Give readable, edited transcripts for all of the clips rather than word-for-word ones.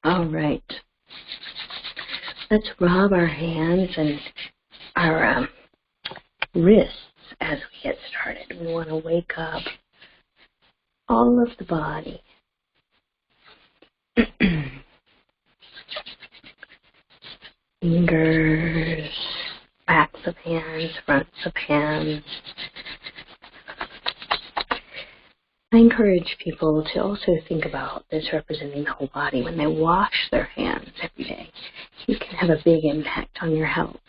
All right. Let's rub our hands and our wrists as we get started. We want to wake up all of the body. Fingers, backs of hands, fronts of hands. I encourage people to also think about this representing the whole body. When they wash their hands every day, you can have a big impact on your health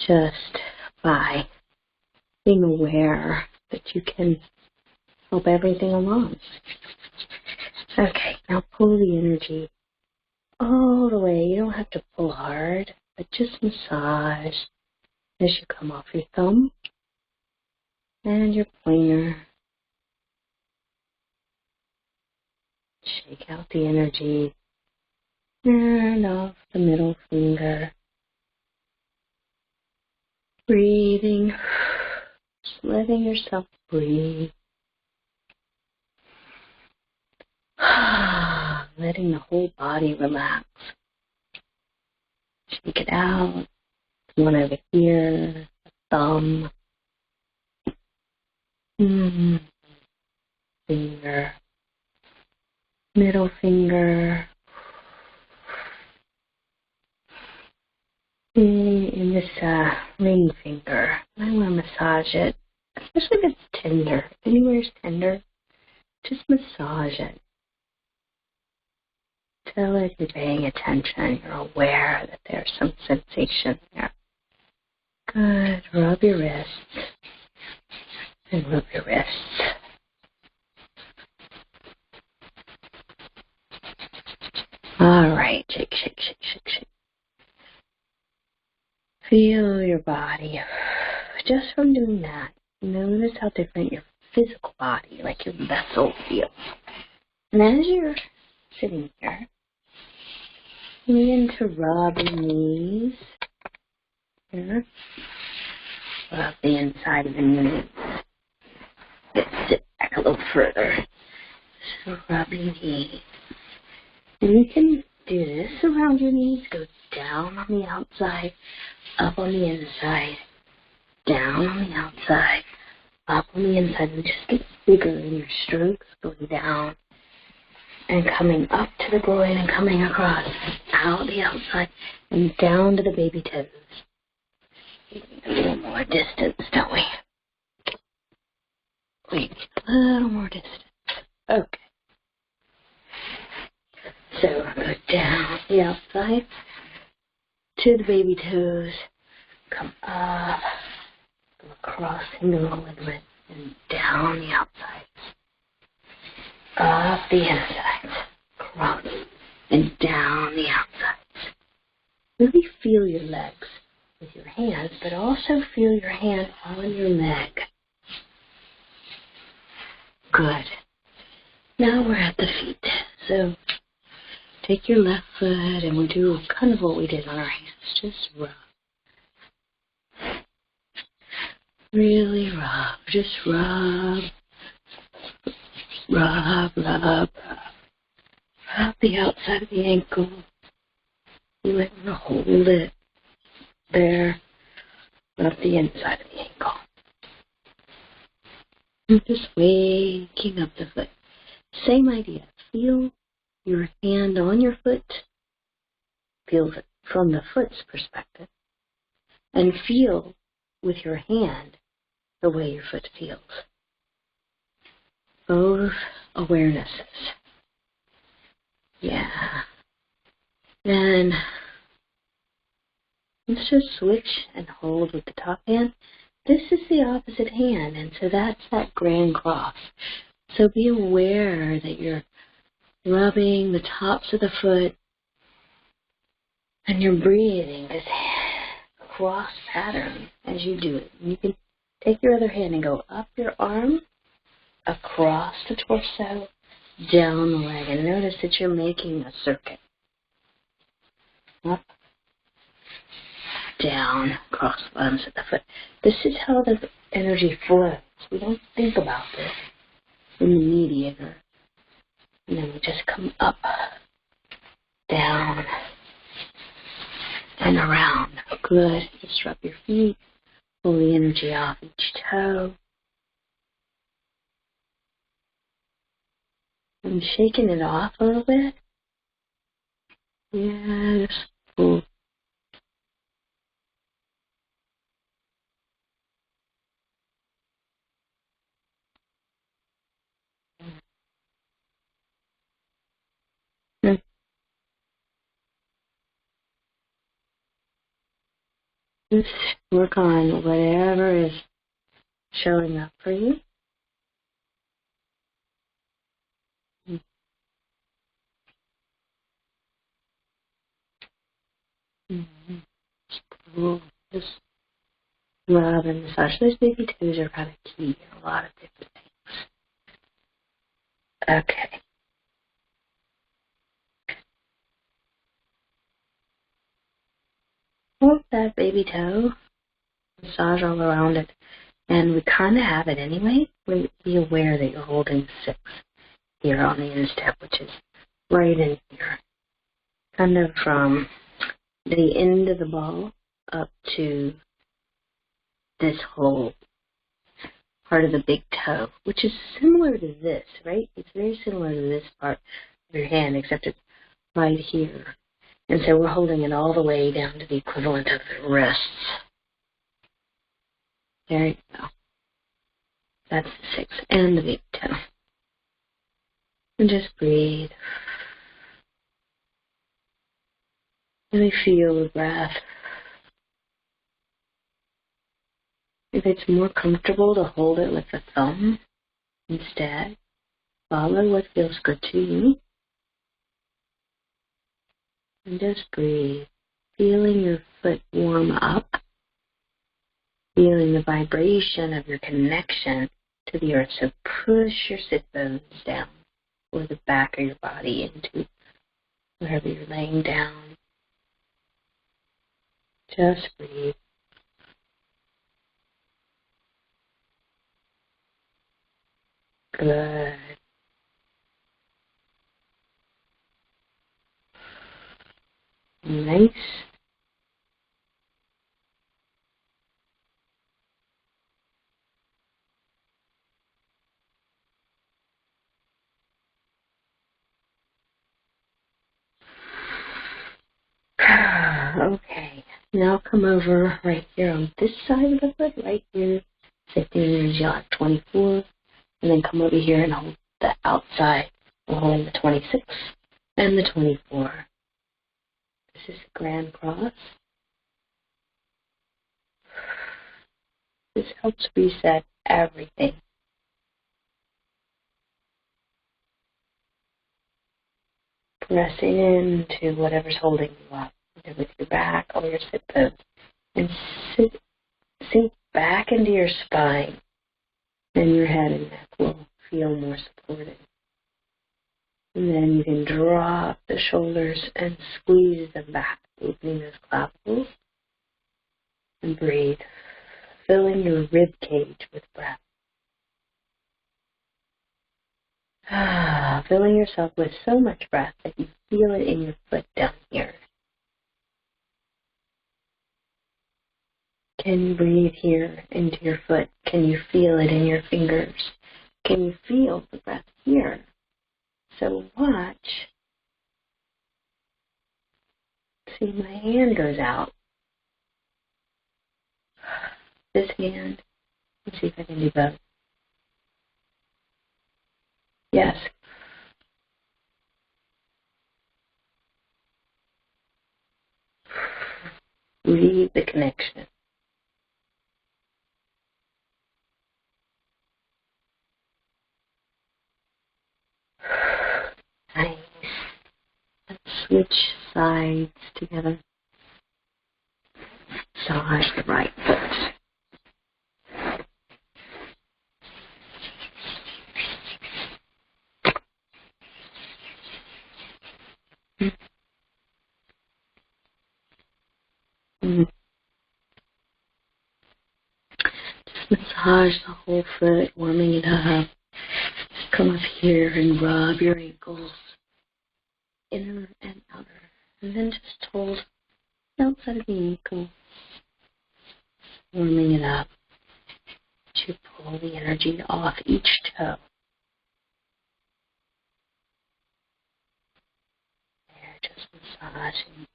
just by being aware that you can help everything along. Okay, now pull the energy all the way. You don't have to pull hard, but just massage as you come off your thumb and your pointer. Shake out the energy and off the middle finger. Breathing, just letting yourself breathe. Letting the whole body relax. Shake it out. One over here, thumb, finger, middle finger, in this ring finger. I want to massage it, especially if it's tender. If anywhere's tender, just massage it. Tell it you're paying attention. You're aware that there's some sensation there. Good. Rub your wrists. And rub your wrists. All right. Shake, shake, shake, shake, shake. Feel your body. Just from doing that, notice how different your physical body, like your vessel, feels. And as you're sitting here, begin to rub your knees. Here. Rub the inside of the knees. Let's sit back a little further. So rub your knees. And you can do this around your knees. Go down on the outside, up on the inside, down on the outside, up on the inside. And just get bigger in your strokes, going down and coming up to the groin and coming across, out the outside, and down to the baby toes. We need a little more distance, don't we? We need a little more distance. Okay. So go down the outside to the baby toes, come up, go across into the ligament, and down the outside. Up the insides, across, and down the outsides. Really feel your legs with your hands, but also feel your hand on your leg. Good. Now we're at the feet. So take your left foot and we'll do kind of what we did on our hands. Just rub. Really rub. Just rub. Rub, rub, rub. Rub the outside of the ankle. You want to hold it there. Rub the inside of the ankle. And just waking up the foot. Same idea. Feel your hand on your foot. Feel it from the foot's perspective. And feel with your hand the way your foot feels. Both awarenesses. Yeah. Then let's just switch and hold with the top hand. This is the opposite hand, and so that's that grand cross. So be aware that you're rubbing the tops of the foot and you're breathing this cross pattern as you do it. And you can take your other hand and go up your arm, across the torso, down the leg, and notice that you're making a circuit. Up, down, across the arms of the foot. This is how the energy flows. We don't think about this in the mediator. And then we just come up down and around. Good. Just rub your feet. Pull the energy off each toe. I'm shaking it off a little bit. Yes. Pull. Just work on whatever is showing up for you. Just rub and massage. Those baby toes are kind of key in a lot of different things. Okay. Hold that baby toe. Massage all around it. And we kind of have it anyway. Be aware that you're holding 6 here on the instep, which is right in here. Kind of from the end of the ball up to this whole part of the big toe, which is similar to this, right? It's very similar to this part of your hand, except it's right here. And so we're holding it all the way down to the equivalent of the wrists. There you go. That's the 6 and the big toe. And just breathe. Really feel the breath. If it's more comfortable to hold it with the thumb instead, follow what feels good to you. And just breathe. Feeling your foot warm up. Feeling the vibration of your connection to the earth. So push your sit bones down or the back of your body into wherever you're laying down. Just breathe. Good. Nice. Okay. Now come over right here on this side of the foot, right here. Safety energy on 24. And then come over here and hold the outside. We're holding the 26 and the 24. This is the Grand Cross. This helps reset everything. Pressing into whatever's holding you up, either with your back or your sit bones. And sink back into your spine. And your head and neck will feel more supported. And then you can drop the shoulders and squeeze them back, opening those clavicles. And breathe, filling your rib cage with breath. Filling yourself with so much breath that you feel it in your foot down here. Can you breathe here into your foot? Can you feel it in your fingers? Can you feel the breath here? So watch. See, my hand goes out. This hand. Let's see if I can do both. Yes. Read the connection. Nice. Let's switch sides together. Massage the right foot. Just massage the whole foot, warming it up. Come up here and rub your ankles. inner and outer. And then just hold the outside of the ankle, warming it up to pull the energy off each toe. There, just massaging.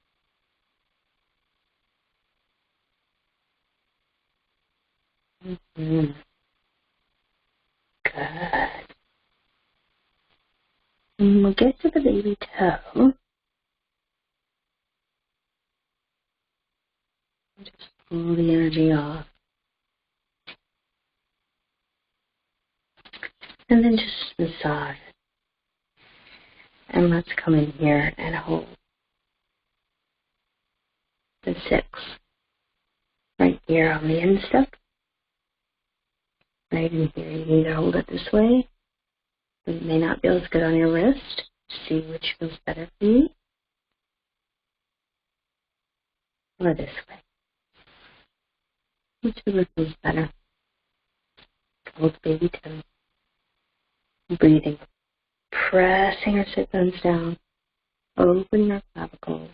Mm-hmm. Good. And we'll get to the baby toe. Just pull the energy off. And then just massage. And let's come in here and hold the 6 right here on the instep. Right in here, you can either hold it this way. It may not feel as good on your wrist. See which feels better for you. Or this way. Whichever feels better. Hold the baby toe. Breathing. Pressing your sit bones down. Open your clavicles.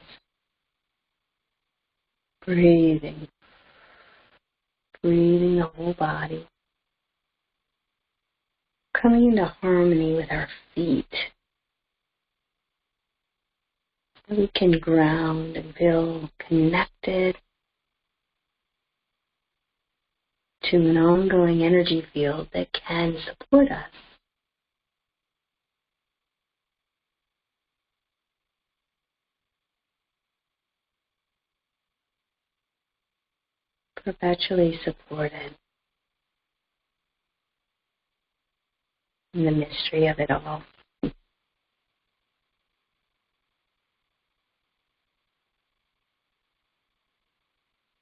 Breathing. Breathing the whole body. Coming into harmony with our feet. So we can ground and feel connected to an ongoing energy field that can support us. Perpetually supported in the mystery of it all.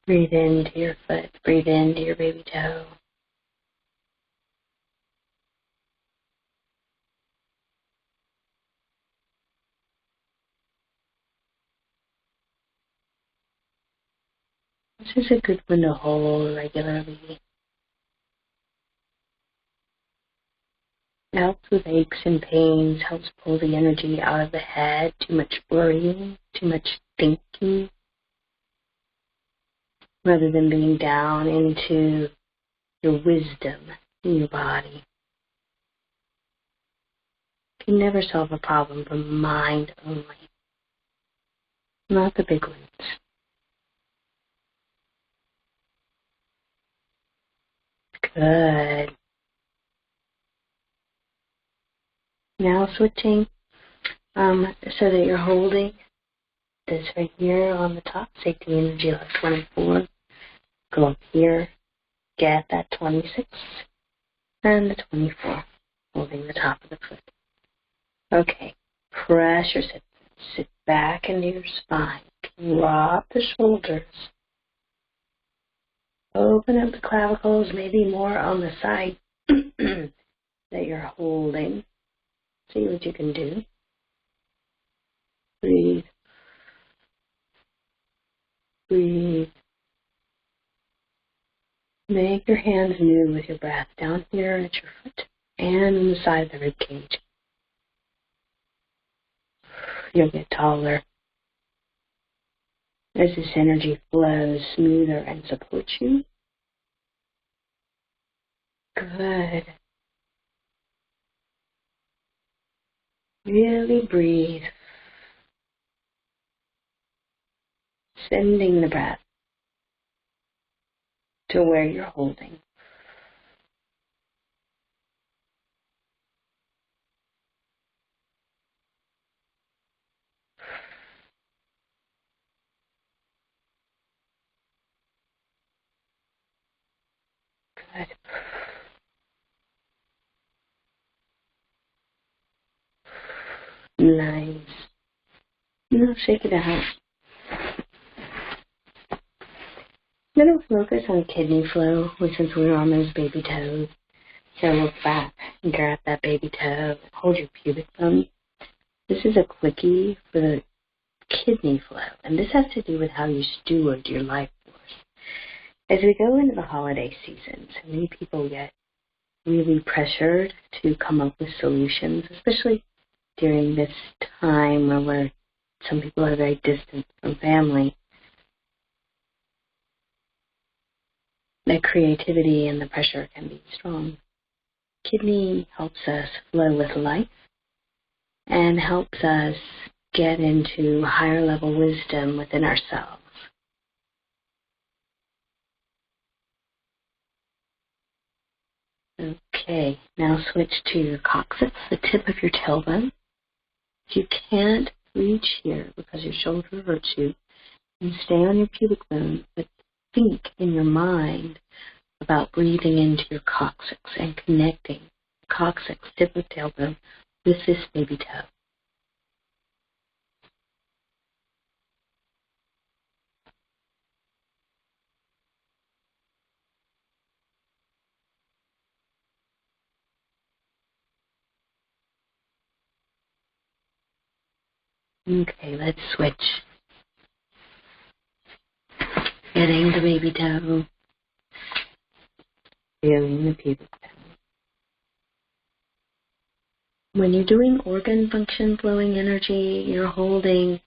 Breathe into your foot, breathe into your baby toe. This is a good one to hold regularly. It helps with aches and pains, helps pull the energy out of the head, too much worrying, too much thinking, rather than being down into your wisdom in your body. You can never solve a problem from mind only, not the big ones. Good. Now switching so that you're holding this right here on the top, safety energy like 24. Go up here, get that 26 and the 24, holding the top of the foot. Okay, pressure, sit back into your spine, drop the shoulders, open up the clavicles, maybe more on the side that you're holding. See what you can do. Breathe. Breathe. Make your hands new with your breath down here at your foot and on the side of the rib cage. You'll get taller as this energy flows smoother and supports you. Good. Really breathe. Sending the breath to where you're holding. Good. Nice. Now shake it out. I'm going to focus on kidney flow, since we're on those baby toes. So look back and grab that baby toe. Hold your pubic bone. This is a quickie for the kidney flow, and this has to do with how you steward your life force. As we go into the holiday season, so many people get really pressured to come up with solutions, especially during this time where some people are very distant from family, the creativity and the pressure can be strong. Kidney helps us flow with life and helps us get into higher level wisdom within ourselves. Okay, now switch to your coccyx, the tip of your tailbone. If you can't reach here because your shoulder hurts you, then stay on your pubic bone, but think in your mind about breathing into your coccyx and connecting the coccyx, tip of tailbone, with this baby toe. Okay, let's switch. Getting the baby toe, feeling the pubic toe. When you're doing organ function flowing energy, you're holding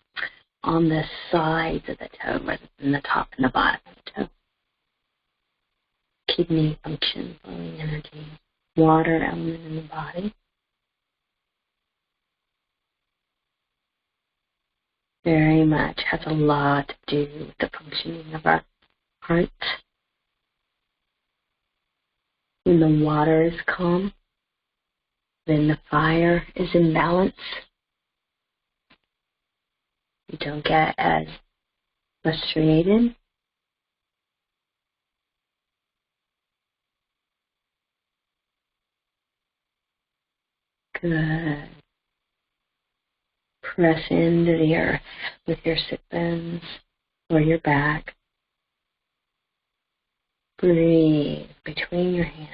on the sides of the toe rather than the top and the bottom of the toe. Kidney function flowing energy, water element in the body. Very much has a lot to do with the functioning of our heart. When the water is calm, then the fire is in balance. You don't get as frustrated. Good. Press into the earth with your sit bones or your back. Breathe between your hands.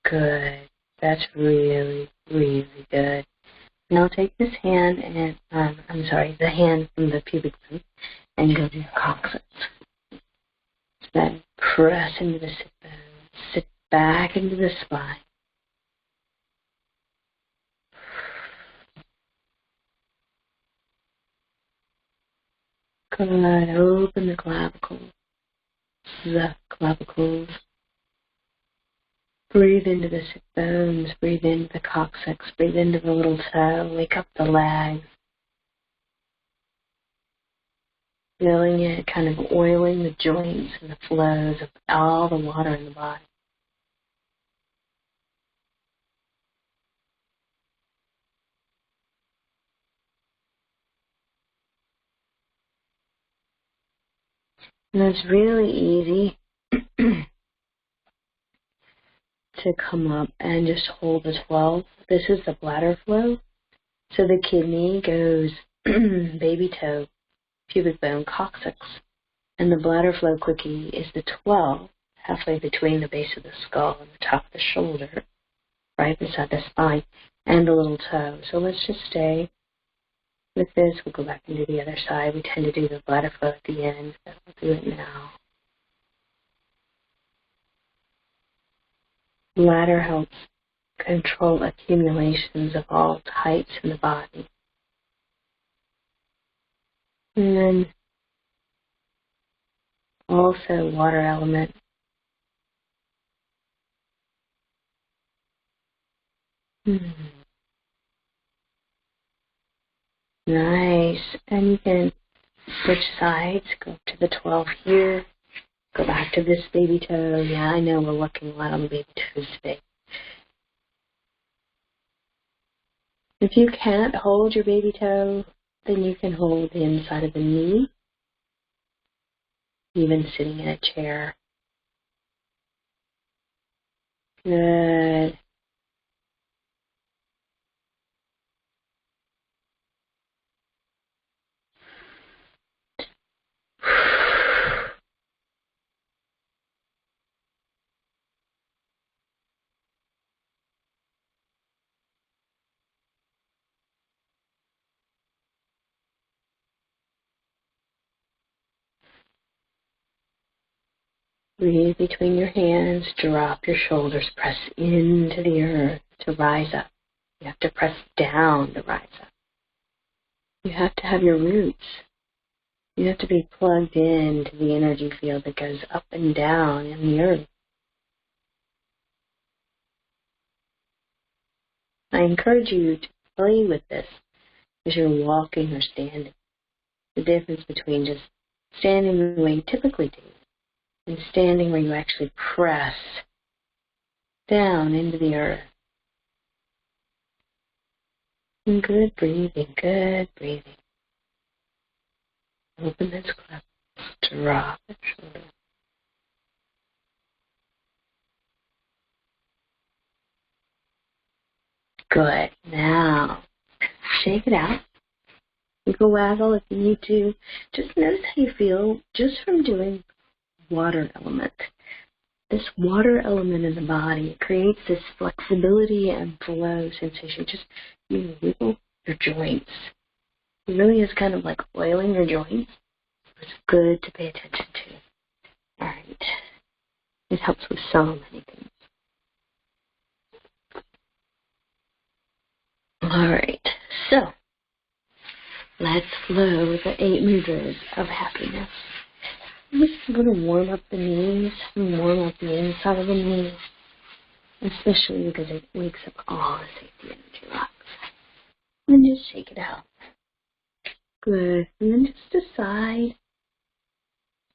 Good. That's really, really good. Now take this hand and, the hand from the pubic bone and go to your coccyx. Then press into the sit bone. Sit back into the spine. Good. Open the clavicles. The clavicles. Breathe into the sit bones. Breathe into the coccyx. Breathe into the little toe. Wake up the legs. Feeling it, kind of oiling the joints and the flows of all the water in the body. And it's really easy to come up and just hold the 12. This is the bladder flow. So the kidney goes baby toe, pubic bone, coccyx. And the bladder flow quickie is the 12, halfway between the base of the skull and the top of the shoulder, right beside the spine, and the little toe. So let's just stay with this. We'll go back and do the other side. We tend to do the bladder flow at the end, so we'll do it now. Bladder helps control accumulations of all types in the body. And then also water element. Nice. And you can switch sides, go up to the 12 here, go back to this baby toe. Yeah, I know we're working a lot on the baby toes today. If you can't hold your baby toe, then you can hold the inside of the knee, even sitting in a chair. Good. Breathe between your hands, drop your shoulders, press into the earth to rise up. You have to press down to rise up. You have to have your roots. You have to be plugged into the energy field that goes up and down in the earth. I encourage you to play with this as you're walking or standing. The difference between just standing the way you typically do and standing where you actually press down into the earth. And good breathing, good breathing. Open this cleft, drop the shoulder. Good. Now, shake it out. You can waggle if you need to. Just notice how you feel just from doing water element. This water element in the body creates this flexibility and flow sensation. Just you wiggle your joints. It really is kind of like oiling your joints. It's good to pay attention to. All right. It helps with so many things. All right. So, let's flow the 8 mudras of happiness. I'm just going to warm up the knees and warm up the inside of the knees, especially because it wakes up all the safety energy rocks. And just shake it out. Good. And then just decide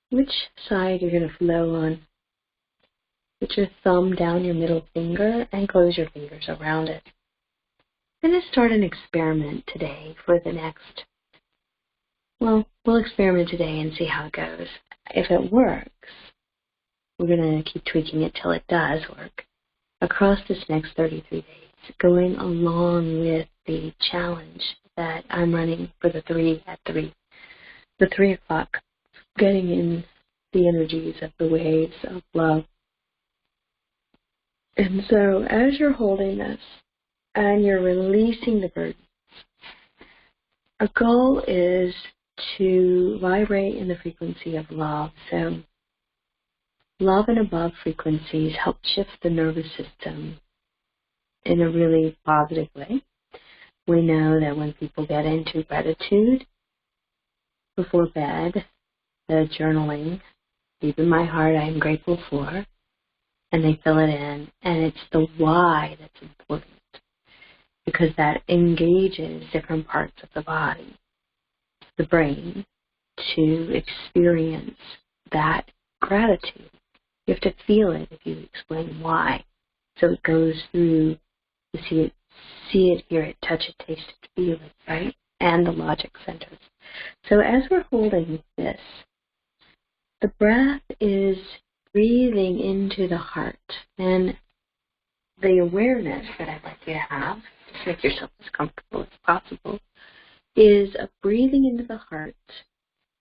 which side you're going to flow on. Put your thumb down your middle finger and close your fingers around it. I'm going to start an experiment today for the next, we'll experiment today and see how it goes. If it works, we're going to keep tweaking it till it does work. Across this next 33 days, going along with the challenge that I'm running for the 3 at 3. The 3 o'clock, getting in the energies of the waves of love. And so as you're holding this and you're releasing the burden, our goal is to vibrate in the frequency of love. So love and above frequencies help shift the nervous system in a really positive way. We know that when people get into gratitude before bed, the journaling, deep in my heart I am grateful for, and they fill it in, and it's the why that's important, because that engages different parts of the body, the brain, to experience that gratitude. You have to feel it if you explain why. So it goes through to see it, hear it, touch it, taste it, feel it, right? And the logic centers. So as we're holding this, the breath is breathing into the heart. And the awareness that I'd like you to have, just make yourself as comfortable as possible, is of breathing into the heart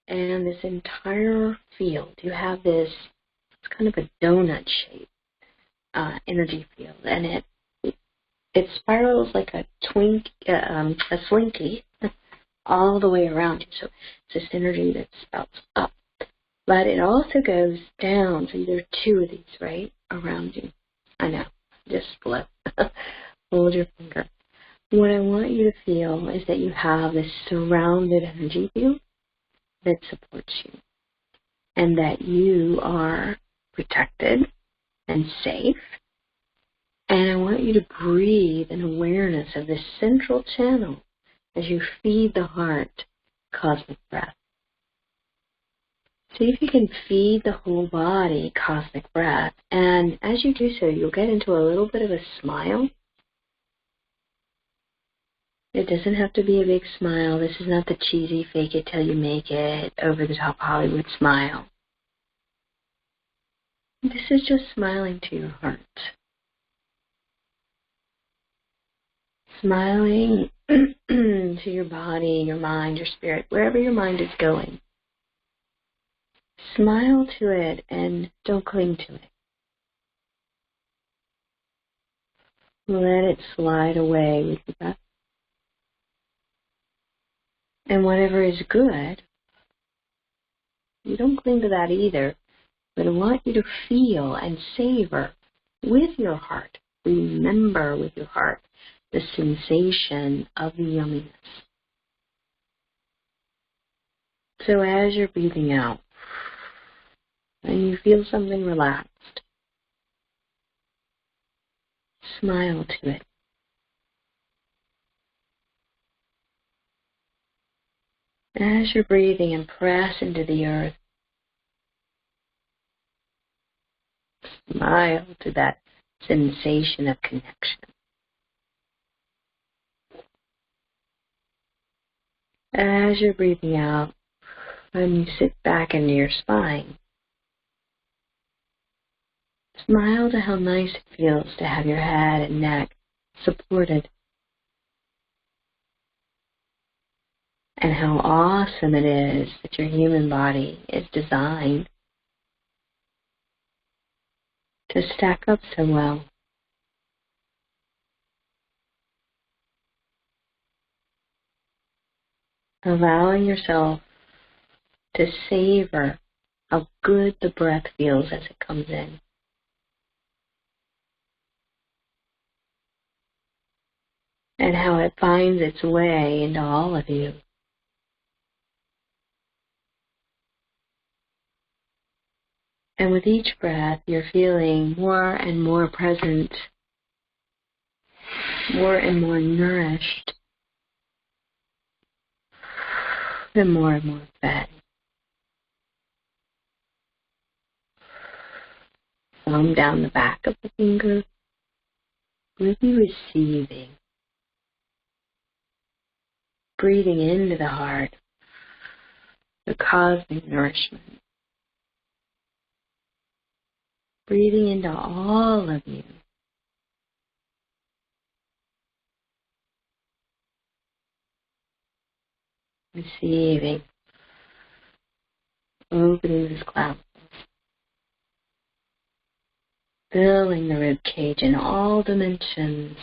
and this entire field. You have this, it's kind of a donut shape energy field, and it spirals like a slinky all the way around you. So it's this energy that spouts up. But it also goes down, so there are 2 of these, right, around you. I know, just split. Hold your finger. What I want you to feel is that you have this surrounded energy field that supports you, and that you are protected and safe. And I want you to breathe an awareness of this central channel as you feed the heart cosmic breath. See if you can feed the whole body cosmic breath. And as you do so, you'll get into a little bit of a smile. It doesn't have to be a big smile. This is not the cheesy fake it till you make it, over the top Hollywood smile. This is just smiling to your heart. Smiling to your body, your mind, your spirit, wherever your mind is going. Smile to it and don't cling to it. Let it slide away with the breath. And whatever is good, you don't cling to that either. But I want you to feel and savor with your heart, remember with your heart, the sensation of the yumminess. So as you're breathing out, and you feel something relaxed, smile to it. As you're breathing and press into the earth, smile to that sensation of connection. As you're breathing out, and you sit back into your spine, smile to how nice it feels to have your head and neck supported, and how awesome it is that your human body is designed to stack up so well. Allowing yourself to savor how good the breath feels as it comes in. And how it finds its way into all of you. And with each breath, you're feeling more and more present, more and more nourished, and more fed. Thumb down the back of the finger, really receiving. Breathing into the heart, the cosmic nourishment. Breathing into all of you. Receiving. Opening this cloud. Filling the rib cage in all dimensions.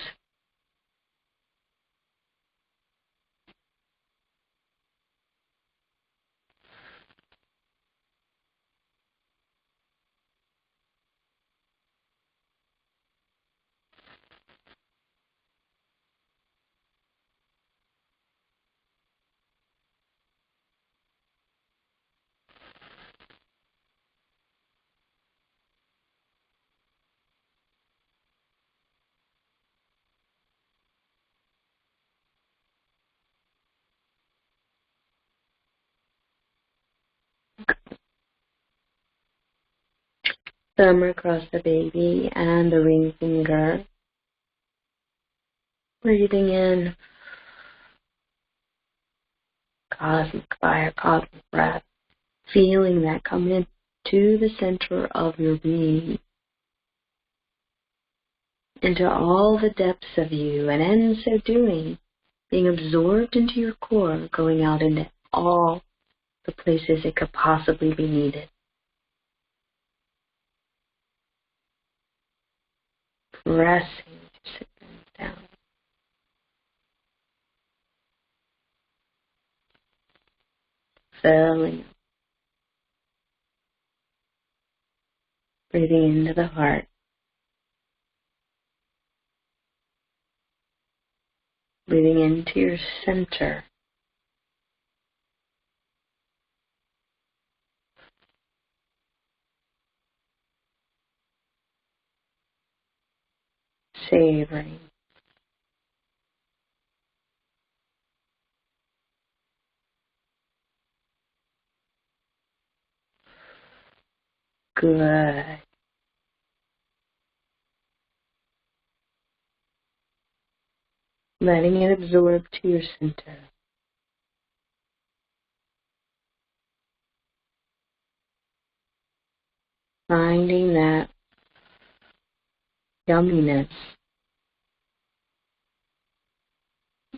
Thumb across the baby and the ring finger. Breathing in cosmic fire, cosmic breath. Feeling that come in to the center of your being. Into all the depths of you, and in so doing, being absorbed into your core, going out into all the places it could possibly be needed. Pressing to sit down. Filling. Breathing into the heart. Breathing into your center. Savoring. Good. Letting it absorb to your center. Finding that yumminess,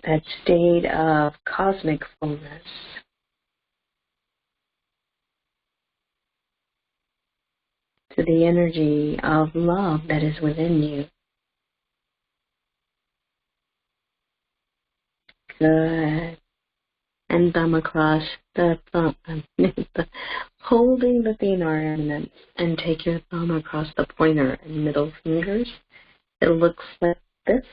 that state of cosmic fullness. To the energy of love that is within you. Good. And thumb across the thumb, Holding the thenar eminence, and take your thumb across the pointer and middle fingers. It looks like this.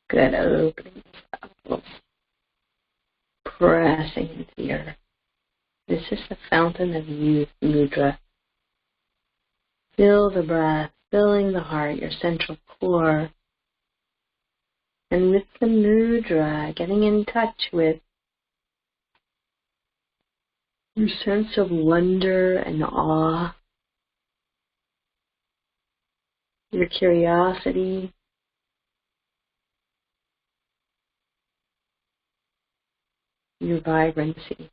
Good, opening up, pressing into the earth. This is the fountain of youth mudra. Feel the breath, filling the heart, your central core. And with the mudra, getting in touch with your sense of wonder and awe, your curiosity, your vibrancy.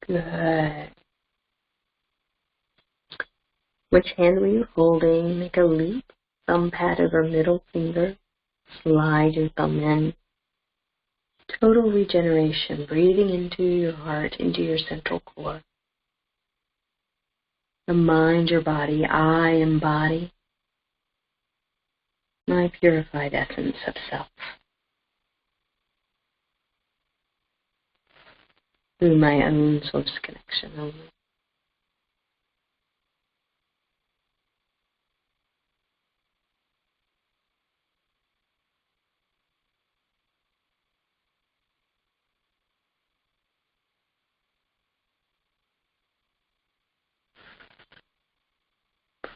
Good. Which hand were you holding? Make a leap. Thumb pad over middle finger. Slide your thumb in. Total regeneration. Breathing into your heart, into your central core. The mind, your body. I embody my purified essence of self. Through my own source connection only.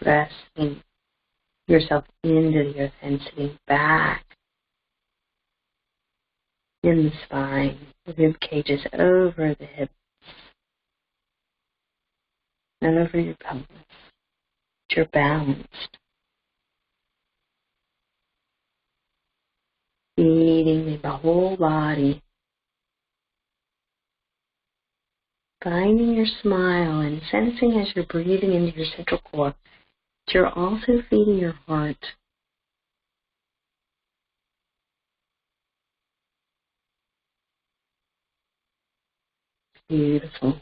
Pressing yourself into the earth and sitting back in the spine, the rib cages over the hips and over your pelvis. You're balanced, feeding the whole body, finding your smile and sensing as you're breathing into your central core that you're also feeding your heart. Beautiful.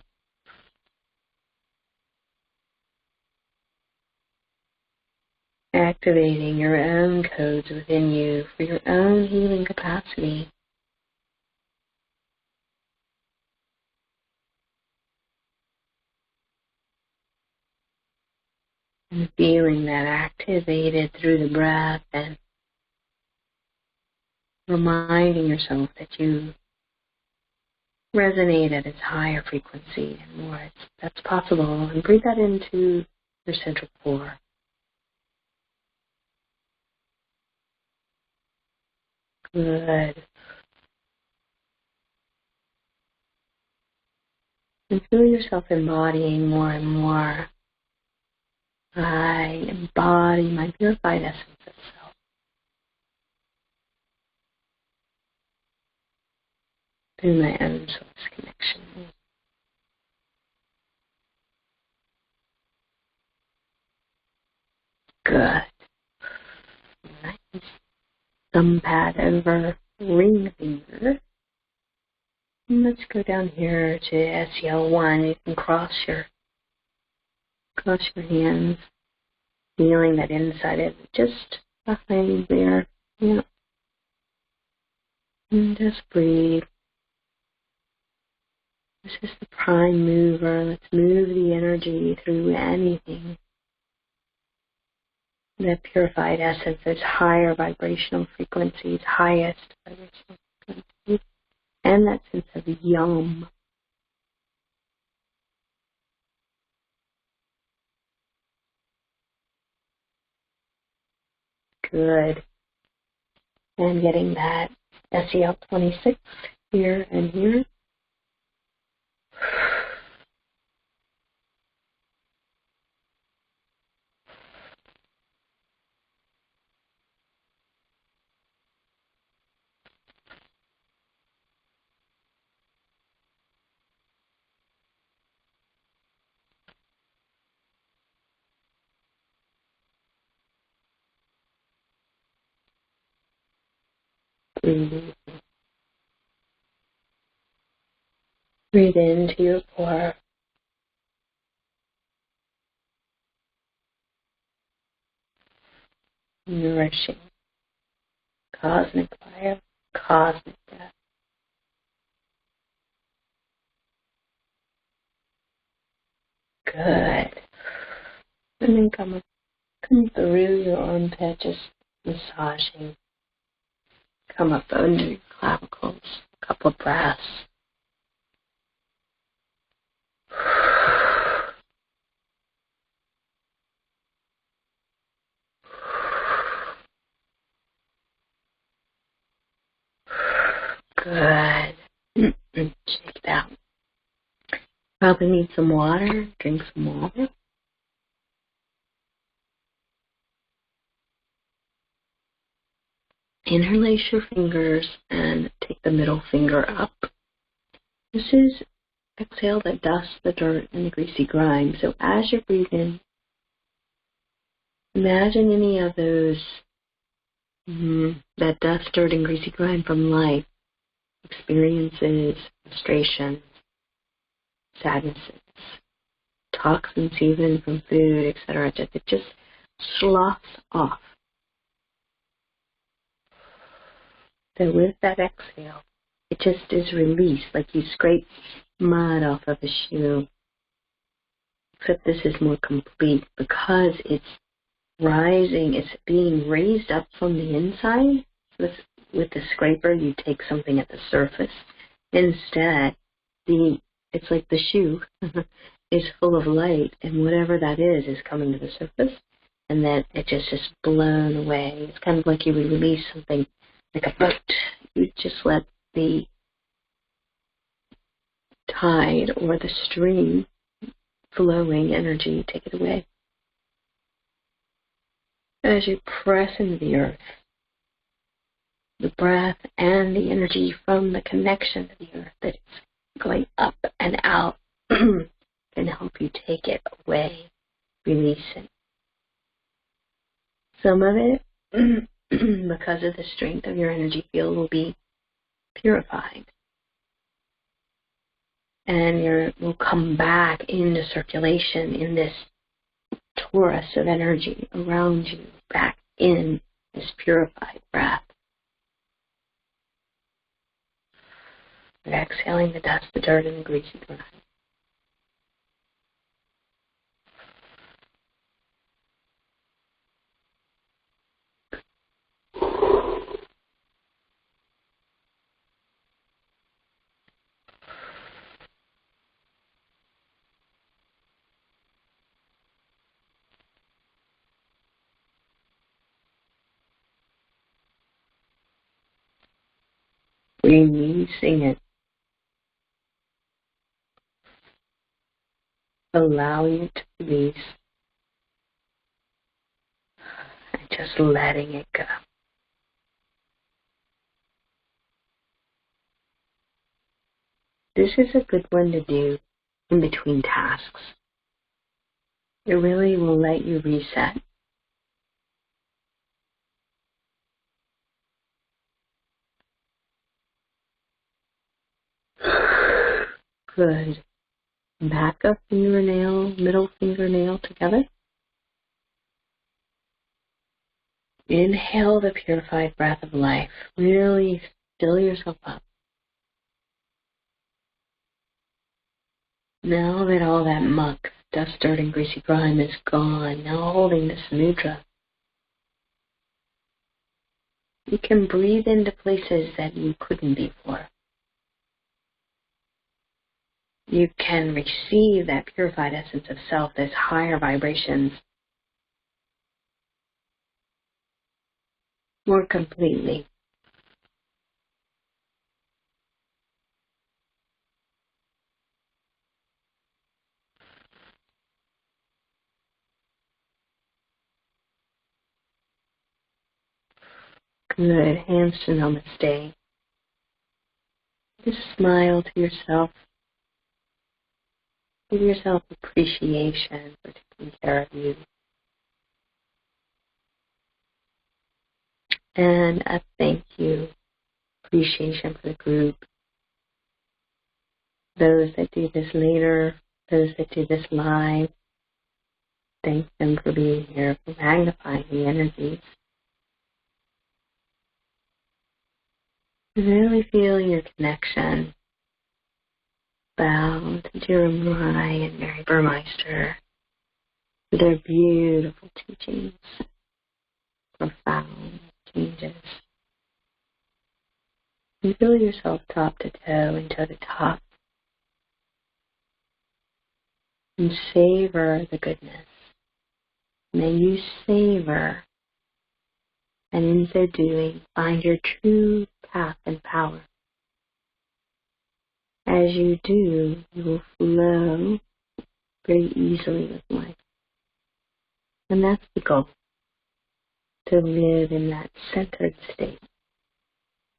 Activating your own codes within you for your own healing capacity. And feeling that activated through the breath and reminding yourself that you resonate at its higher frequency and more that's possible. And breathe that into your central core. Good. And feel yourself embodying more and more. I embody my purified essence of self. Through my own source connection. Good. Nice. Thumb pad over ring finger. And let's go down here to SEL1. You can cross your hands, feeling that inside it, just behind there. Yeah. And just breathe. This is the prime mover. Let's move the energy through anything. That purified essence, those higher vibrational frequencies, highest vibrational frequencies, and that sense of yum. Good. And getting that SEL26 here and here. Breathe. Breathe into your core. Nourishing cosmic fire, cosmic breath. Good. And then come through your armpit, just massaging. Come up under your clavicles. A couple of breaths. Good. Shake it out. Probably need some water. Drink some water. Interlace your fingers and take the middle finger up. This is exhale the dust, the dirt, and the greasy grime. So as you breathe in, imagine any of those, that dust, dirt, and greasy grime from life, experiences, frustrations, sadnesses, toxins even from food, etc. It just sloughs off. So with that exhale, it just is released, like you scrape mud off of a shoe. Except this is more complete because it's rising, it's being raised up from the inside. With the scraper, you take something at the surface. Instead, it's like the shoe is full of light, and whatever that is coming to the surface, and then it just is blown away. It's kind of like you would release something like a boat. You just let the tide or the stream, flowing energy, take it away. As you press into the earth, the breath and the energy from the connection to the earth that's going up and out can help you take it away, release it. Some of it, because of the strength of your energy field, will be purified. And will come back into circulation in this torus of energy around you, back in this purified breath. You're exhaling the dust, the dirt, and the greasy grime. Releasing it. Allowing it to release. And just letting it go. This is a good one to do in between tasks. It really will let you reset. Good. Back up fingernail, middle fingernail together. Inhale the purified breath of life. Really fill yourself up. Now that all that muck, dust, dirt, and greasy grime is gone, now holding this mudra, you can breathe into places that you couldn't before. You can receive that purified essence of self, this higher vibrations, more completely. Good. Hands to namaste. Just smile to yourself. Give yourself appreciation for taking care of you. And a thank you appreciation for the group. Those that do this later, those that do this live, thank them for being here, for magnifying the energies. Really feel your connection. Bow to Jeremiah and Mary Burmeister for their beautiful teachings, profound changes. You feel yourself top to toe and toe to top. And savor the goodness. May you savor, and in so doing, find your true path and power. As you do, you will flow very easily with life. And that's the goal, to live in that centered state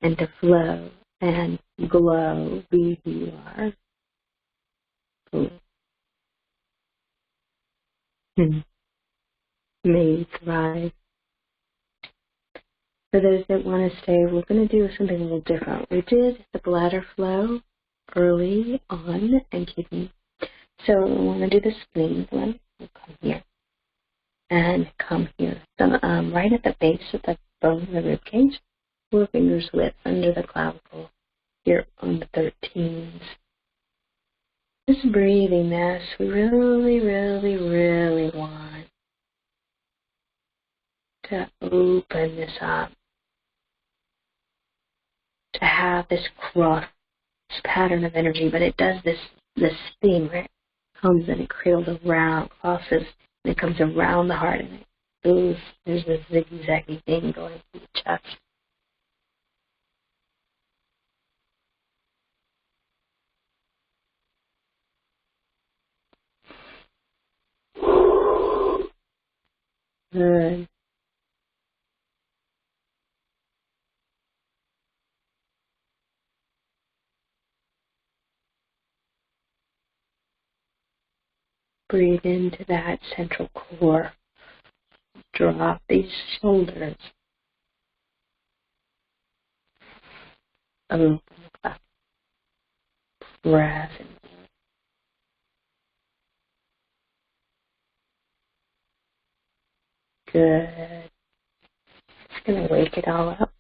and to flow and glow, be who you are. May you thrive. For those that want to stay, we're going to do something a little different. We did the bladder flow early on and kidney. So we want to do the spleen flow. We'll come here and come here. So right at the base of the bone of the rib cage, 4 fingers width under the clavicle here on the 13s. Just breathing this. We really, really, really want to open this up. To have this cross pattern of energy, but it does this thing where it comes and it cradles around, crosses, and it comes around the heart, and it goes, there's this zigzaggy thing going through the chest. Good. Breathe into that central core. Drop these shoulders. Open up. Breath in. Good. Just going to wake it all up.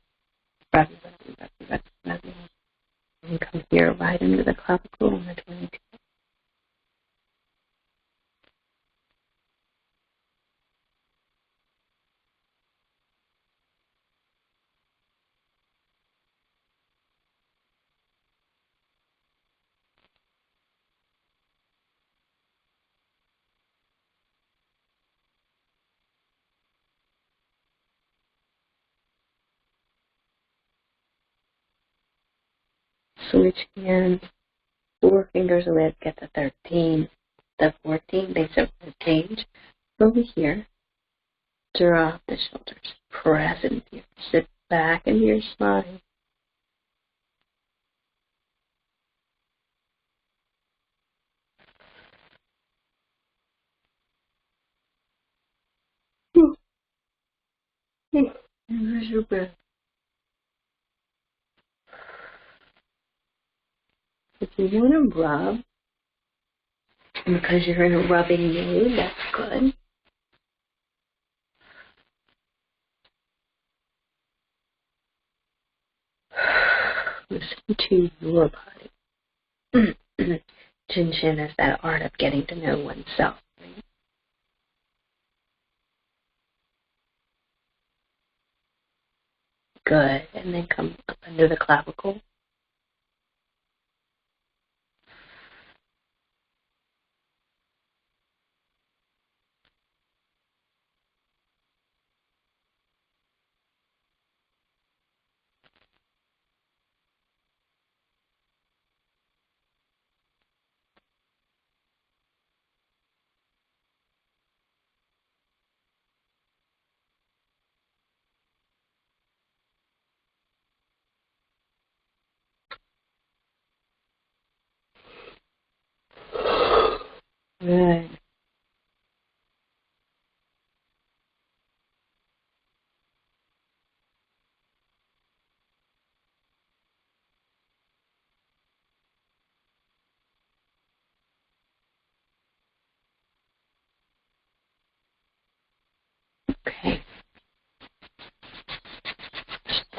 Breath. And come here right under the clavicle on the 22. Switch hands. 4 fingers width, get the 13, the 14, base of the cage. Over here, drop the shoulders, present here. Sit back into your spine. Use your breath. If you want to rub, and because you're in a rubbing mood, that's good. Listen to your body. Jinshin is that art of getting to know oneself. Right? Good. And then come up under the clavicle.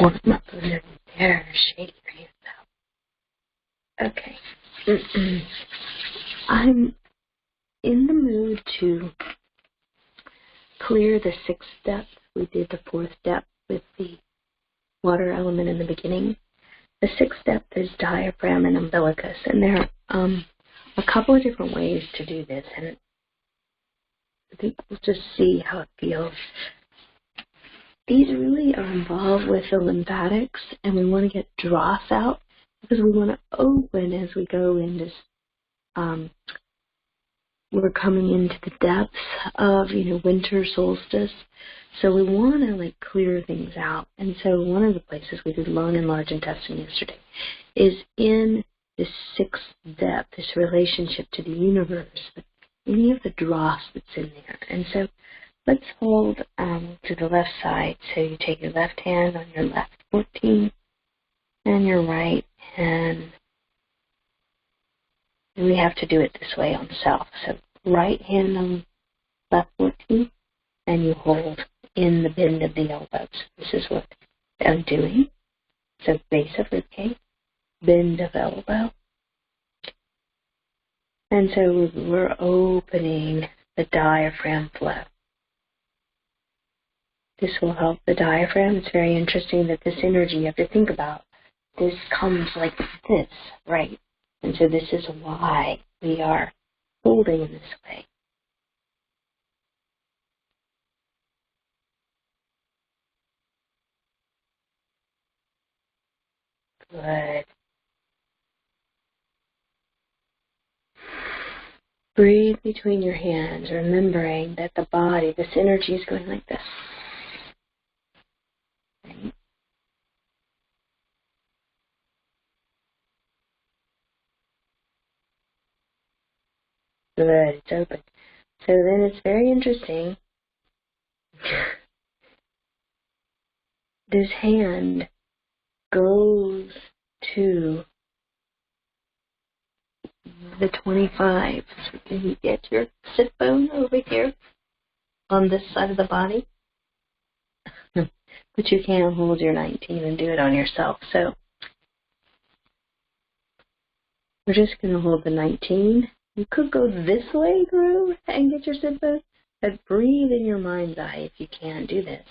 Hold them up under there. Shake your hands out. Okay. I'm in the mood to clear the 6th step. We did the 4th step with the water element in the beginning. The 6th step is diaphragm and umbilicus, and there are a couple of different ways to do this, and I think we'll just see how it feels. These really are involved with the lymphatics, and we want to get dross out because we want to open as we go into, we're coming into the depths of, winter solstice. So we want to clear things out. And so one of the places we did lung and large intestine yesterday is in this 6th depth, this relationship to the universe, any of the dross that's in there. And so let's hold to the left side. So you take your left hand on your left 14 and your right hand. And we have to do it this way on self. So right hand on left 14, and you hold in the bend of the elbows. This is what I'm doing. So base of ribcage, bend of elbow. And so we're opening the diaphragm flow. This will help the diaphragm. It's very interesting that this energy, you have to think about, this comes like this, right? And so this is why we are holding in this way. Good. Breathe between your hands, remembering that the body, this energy is going like this. Right? Good, it's open. So then it's very interesting. This hand goes to the 25. So can you get your sit bone over here on this side of the body? But you can't hold your 19 and do it on yourself. So we're just going to hold the 19. You could go this way, Guru, and get your sit bone. But breathe in your mind's eye if you can't do this.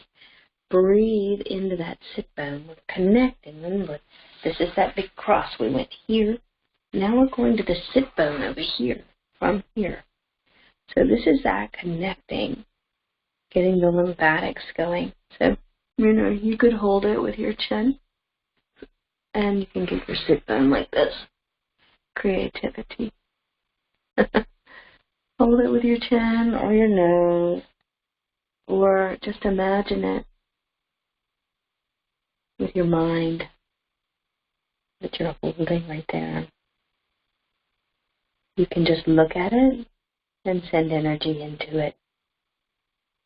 Breathe into that sit bone. We're connecting. Remember, this is that big cross. We went here. Now we're going to the sit bone over here, from here. So this is that connecting, getting the lymphatics going. So, you could hold it with your chin, and you can get your sit bone like this. Creativity. Hold it with your chin or your nose, or just imagine it with your mind that you're holding right there. You can just look at it and send energy into it.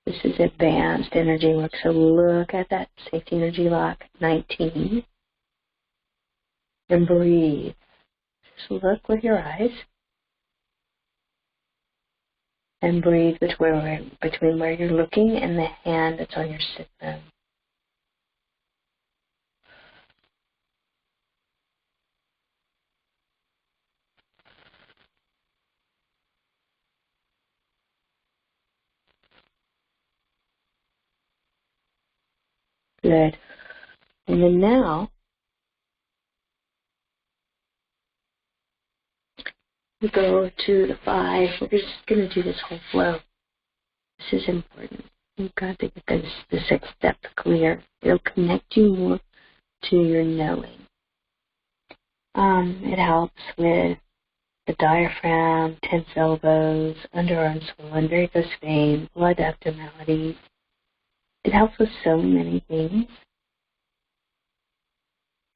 This is advanced energy work, so look at that safety energy lock, 19, and breathe. Just look with your eyes, and breathe between where you're looking and the hand that's on your sit bone. Good. And then now, we go to the 5. We're just going to do this whole flow. This is important. You've got to get the 6th step clear. It'll connect you more to your knowing. It helps with the diaphragm, tense elbows, underarm swollen, varicose veins, blood abnormalities. It helps with so many things.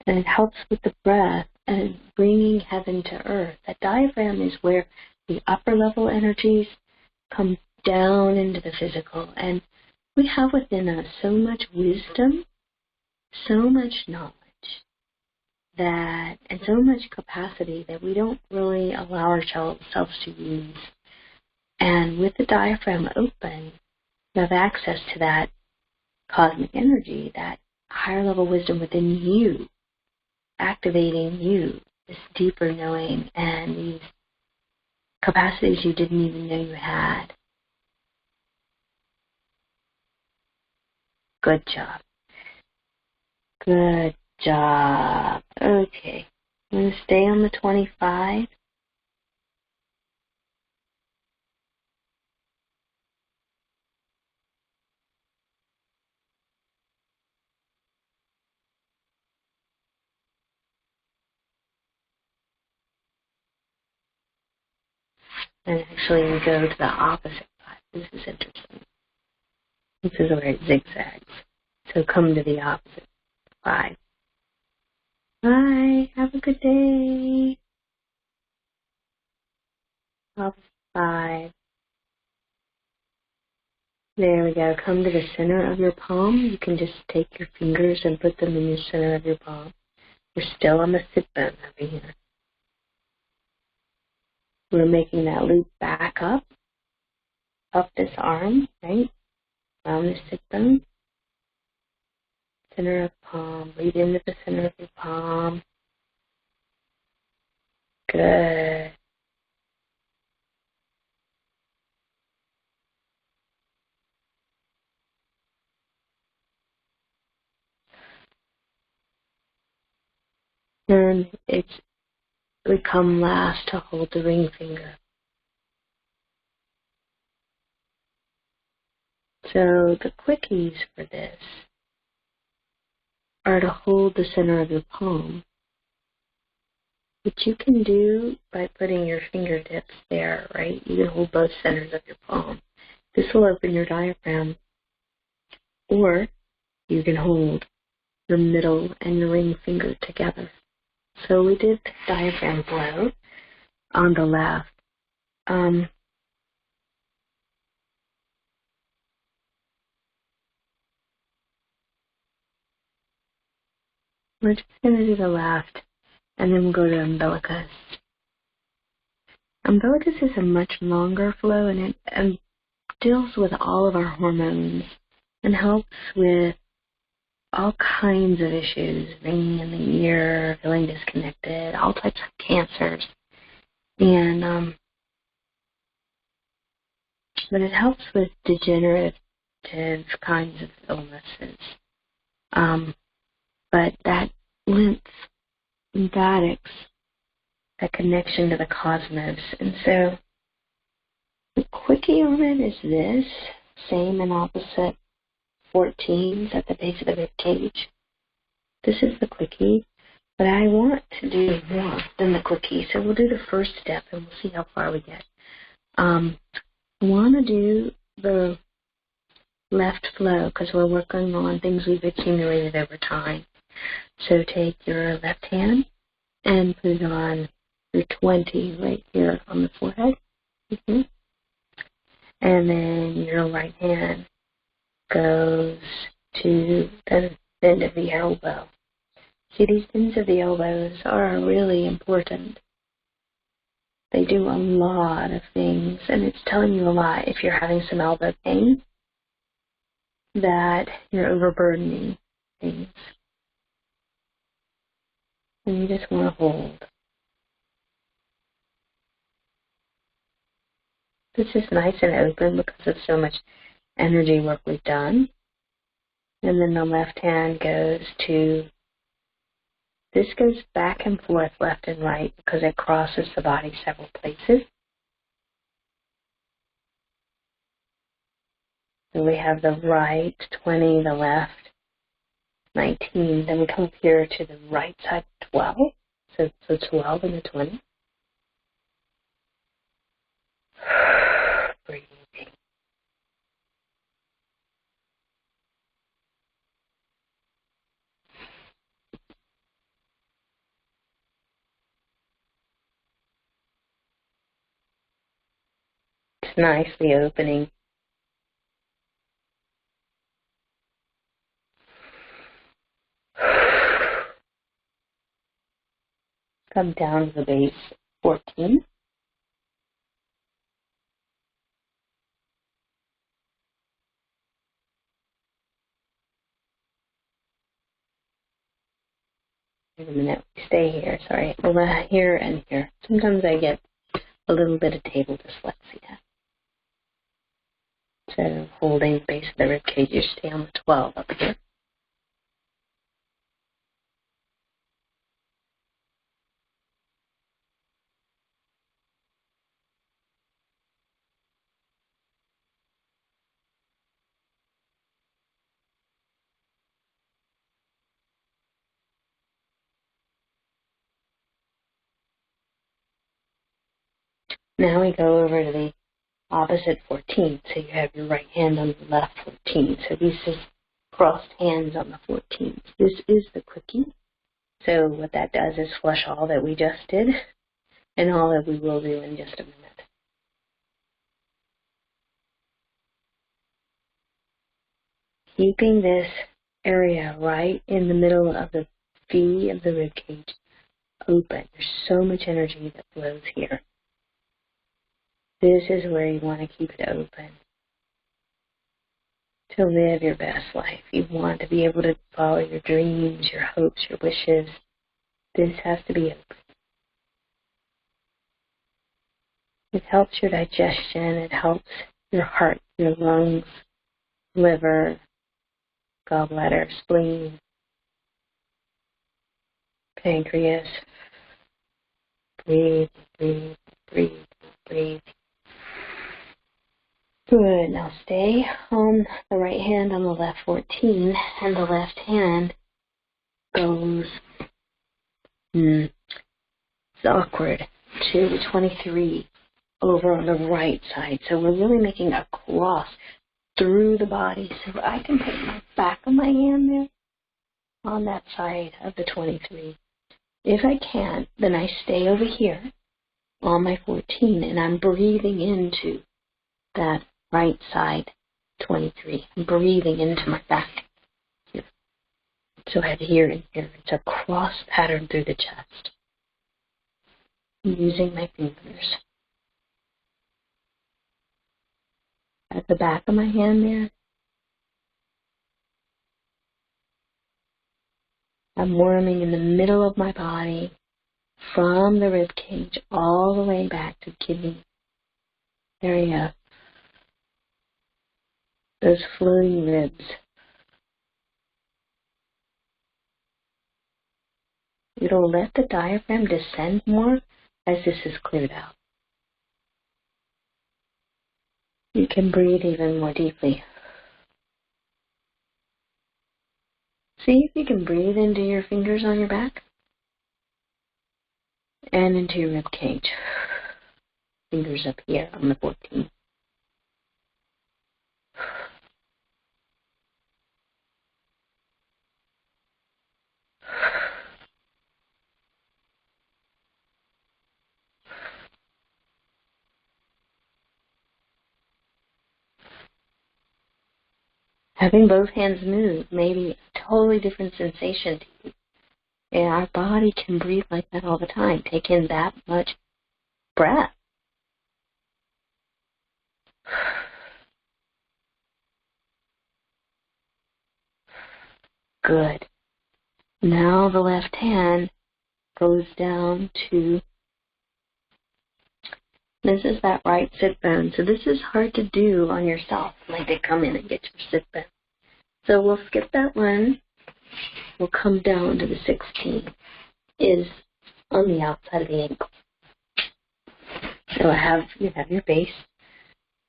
And it helps with the breath and bringing heaven to earth. That diaphragm is where the upper level energies come down into the physical. And we have within us so much wisdom, so much knowledge, and so much capacity that we don't really allow ourselves to use. And with the diaphragm open, you have access to that cosmic energy, that higher level wisdom within you, activating you, this deeper knowing and these capacities you didn't even know you had. Good job. Good job. Okay. I'm going to stay on the 25. And actually we go to the opposite side. This is interesting. This is where it zigzags. So come to the opposite side. Bye. Have a good day. Opposite side. There we go. Come to the center of your palm. You can just take your fingers and put them in the center of your palm. We're still on the sit bone over here. We're making that loop back up this arm, right? Around the sit bone. Center of palm. Breathe into the center of your palm. Good. And we come last to hold the ring finger. So the quickies for this are to hold the center of your palm, which you can do by putting your fingertips there, right? You can hold both centers of your palm. This will open your diaphragm. Or you can hold your middle and your ring finger together. So we did diaphragm flow on the left. We're just going to do the left, and then we'll go to umbilicus. Umbilicus is a much longer flow, and it deals with all of our hormones and helps with all kinds of issues, ringing in the ear, feeling disconnected, all types of cancers. And but it helps with degenerative kinds of illnesses. But that lymphatics, that connection to the cosmos. And so the quickie on it is this, same and opposite 14s at the base of the rib cage. This is the quickie, but I want to do more than the quickie, so we'll do the first step and we'll see how far we get. I want to do the left flow because we're working on things we've accumulated over time. So take your left hand and put it on your 20 right here on the forehead. Mm-hmm. And then your right hand goes to the bend of the elbow. See, these bends of the elbows are really important. They do a lot of things, and it's telling you a lot if you're having some elbow pain, that you're overburdening things. And you just want to hold. This is nice and open because of so much energy work we've done. And then the left hand goes to, this goes back and forth, left and right, because it crosses the body several places. So we have the right 20, the left 19. Then we come up here to the right side 12. So 12 and the 20. Breathing. It's nicely opening. Come down to the base 14. Wait a minute. Stay here. Sorry. Here and here. Sometimes I get a little bit of table dyslexia. Instead of holding the base of the rib cage, you stay on the 12 up here. Now we go over to the opposite 14. So you have your right hand on the left 14. So these are crossed hands on the 14. This is the quickie. So what that does is flush all that we just did and all that we will do in just a minute. Keeping this area right in the middle of the V of the rib cage open. There's so much energy that flows here. This is where you want to keep it open to live your best life. You want to be able to follow your dreams, your hopes, your wishes. This has to be open. It helps your digestion. It helps your heart, your lungs, liver, gallbladder, spleen, pancreas. Breathe, breathe, breathe, breathe. Good. Now stay on the right hand on the left 14, and the left hand goes, it's awkward, to the 23 over on the right side. So we're really making a cross through the body. So I can put my back of my hand there on that side of the 23. If I can't, then I stay over here on my 14, and I'm breathing into that right side 23. I'm breathing into my back here. So I have here and here. It's a cross pattern through the chest. I'm using my fingers. At the back of my hand there, I'm warming in the middle of my body from the rib cage all the way back to the kidney area. Those floating ribs. It'll let the diaphragm descend more as this is cleared out. You can breathe even more deeply. See if you can breathe into your fingers on your back and into your rib cage. Fingers up here on the 14. Having both hands move may be a totally different sensation to you. And our body can breathe like that all the time. Take in that much breath. Good. Now the left hand goes down to, this is that right sit bone. So this is hard to do on yourself, like to come in and get your sit bone. So we'll skip that one. We'll come down to the 16. Is on the outside of the ankle. So you have your base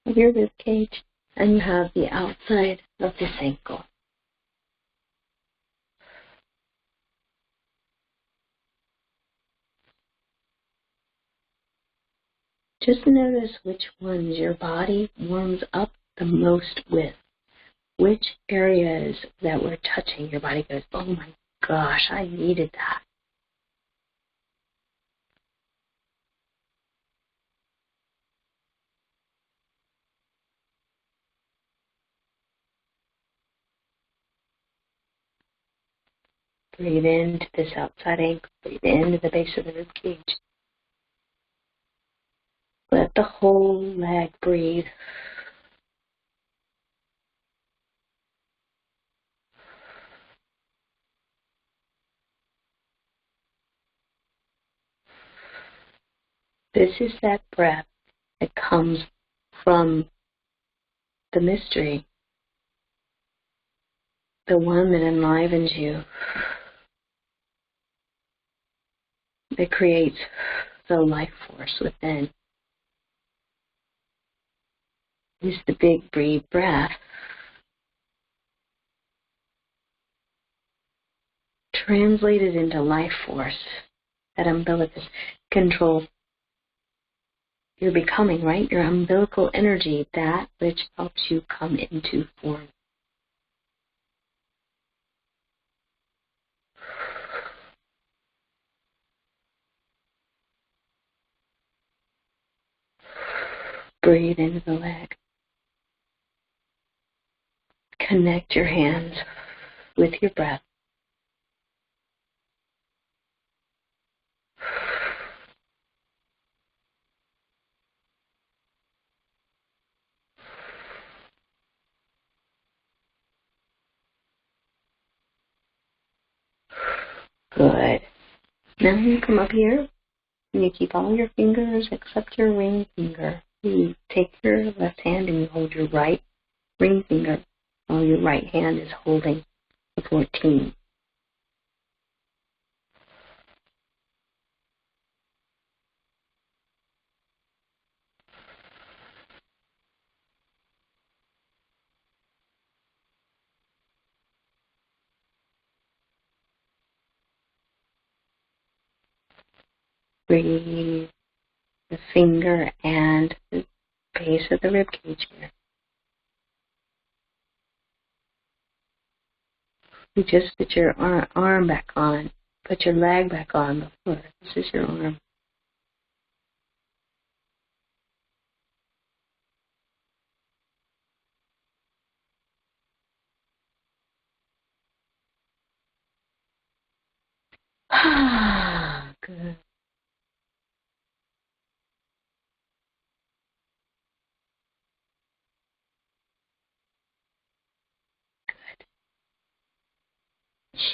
of your rib cage, and you have the outside of this ankle. Just notice which ones your body warms up the most with. Which areas that we're touching, your body goes, oh my gosh, I needed that. Breathe into this outside ankle. Breathe into the base of the rib cage. Let the whole leg breathe. This is that breath that comes from the mystery, the one that enlivens you, that creates the life force within. Is the big breathe breath. Translated into life force, that umbilicus controls your becoming, right? Your umbilical energy, that which helps you come into form. Breathe into the leg. Connect your hands with your breath. Good. Now you come up here and you keep all your fingers except your ring finger. You take your left hand and you hold your right ring finger while your right hand is holding the 14. Breathe the finger and the base of the rib cage here. You just put your arm back on. Put your leg back on before. This is your arm. Good.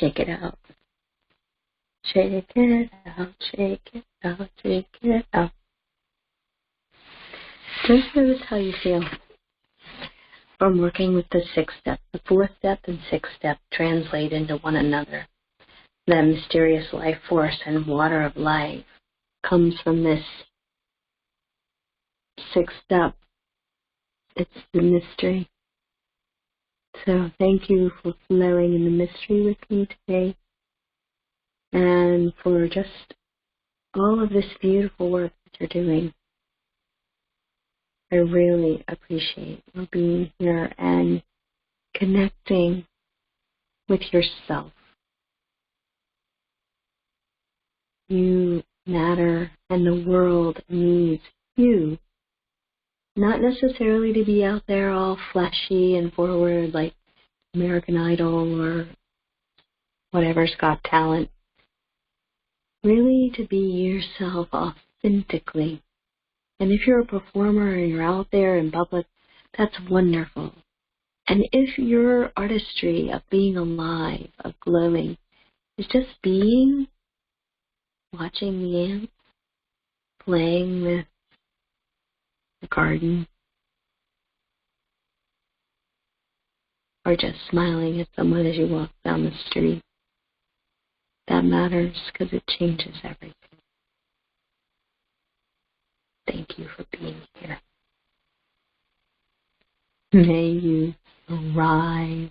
Shake it out. Shake it out, shake it out, shake it out. Just notice how you feel from working with the 6th step. The 4th step and 6th step translate into one another. That mysterious life force and water of life comes from this 6th step. It's the mystery. So thank you for flowing in the mystery with me today, and for just all of this beautiful work that you're doing. I really appreciate you being here and connecting with yourself. You matter, and the world needs you. Not necessarily to be out there all flashy and forward like American Idol or whatever's Got Talent. Really to be yourself authentically. And if you're a performer and you're out there in public, that's wonderful. And if your artistry of being alive, of glowing, is just being, watching the ants, playing with the garden, or just smiling at someone as you walk down the street, that matters because it changes everything. Thank you for being here. May you thrive